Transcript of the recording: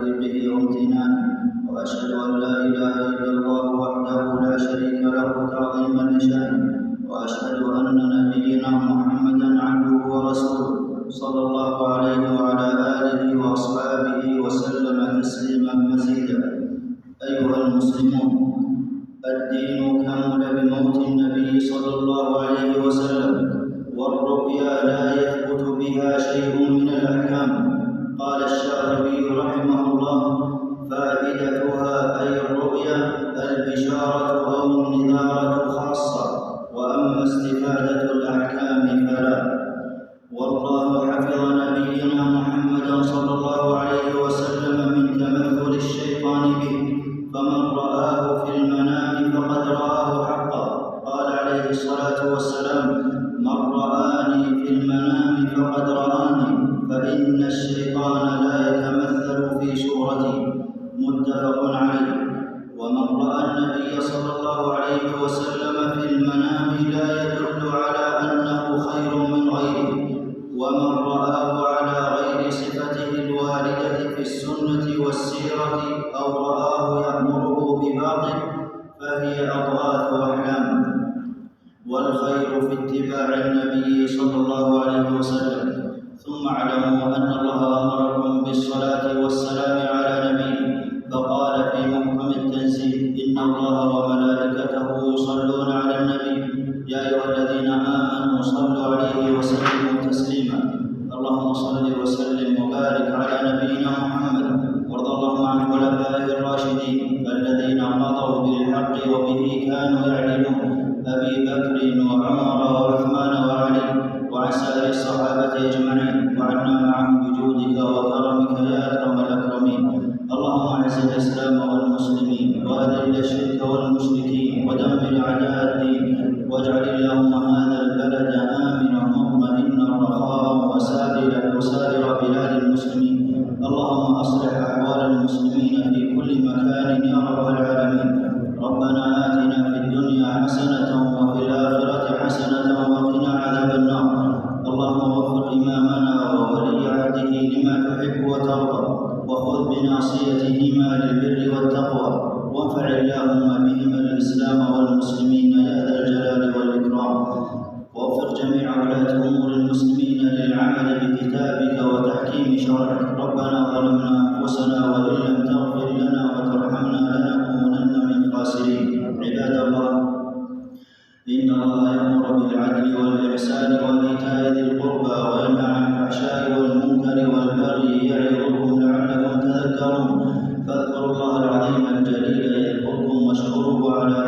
وتوفيقه وامتنانه، وأشهد أن لا إله إلا الله وحده لا شريك له تعظيما لشأنه، وأشهد أن نبينا محمدا عبده ورسوله صلى الله عليه وعلى آله وأصحابه وسلم تسليما مزيدا. أيها المسلمون، الدين كمل بموت النبي صلى الله عليه وسلم، والرؤيا لا يثبت بها شيء من الأحكام. قال الشاطبي رحمه الله: فائدتها أي الرؤيا البشارة أو النذارة خاصة، وأما استفادة الأحكام فلا. والله حفظ نبينا محمدا صلى الله عليه وسلم من تمثل الشيطان به، فمن رآه في المنام فقد رآه حقا. قال عليه الصلاة والسلام: من رآني في المنام فقد رآني، فإن الشيطان لا يتمثل في صورتي. متفق عليه. ومن رأى النبي صلى الله عليه وسلم في المنام لا يدل على أنه خير من غيره، ومن رآه على غير صفته الواردة في السنة والسيرة أو رآه يأمره بباطل فهي أضغاث أحلام. والخير في اتباع النبي صلى الله عليه وسلم. ثم اعلموا أن الله أمركم بالصلاة والسلام على نبيه، فقال في محكم التنزيل: إن الله وملائكته يصلون على النبي يا أيها الذين آمنوا صلوا عليه وسلموا تسليما. اللهم صل وسلم وبارك على نبينا محمد، وارض اللهم عن خلفائه الراشدين الذين قضوا بالحق وبه كانوا يعدلون: أبي بكر وعمر وعثمان وعلي، وعن سائر الصحابة أجمعين، وعنا معهم بجودك وكرمك يا أكرم الأكرمين. اللهم أعز الإسلام والمسلمين، وأذل الشرك والمشركين، ودمر أعداء الدين، واجعل اللهم هذا البلد آمنا مطمئنا رخاء وسائر بلاد المسلمين. اللهم أصلح أحوال المسلمين في كل مكان يا رب العالمين. ربنا آتنا في الدنيا حسنة وفي الآخرة حسنة وقنا عذاب النار. اللهم وفق إمامنا وولي عهده لما تحب وترضى، وخذ بناصيتهما للبر والتقوى، وانفع اللهم بهما الإسلام والمسلمين يا ذا الجلال والإكرام. ووفق جميع ولاة أمور المسلمين للعمل بكتابك وتحكيم شرعك. ربنا ظلمنا أنفسنا، وإن لم تغفر لنا وترحمنا لنكونن من الخاسرين. عباد الله، إن الله يأمر بالعدل والإحسان وإيتاء ذي القربى، وينهى عن الفحشاء والمنكر والبغي يعظكم لعلكم تذكرون. فاذكروا الله العظيم الجليل يذكركم، واشكروه على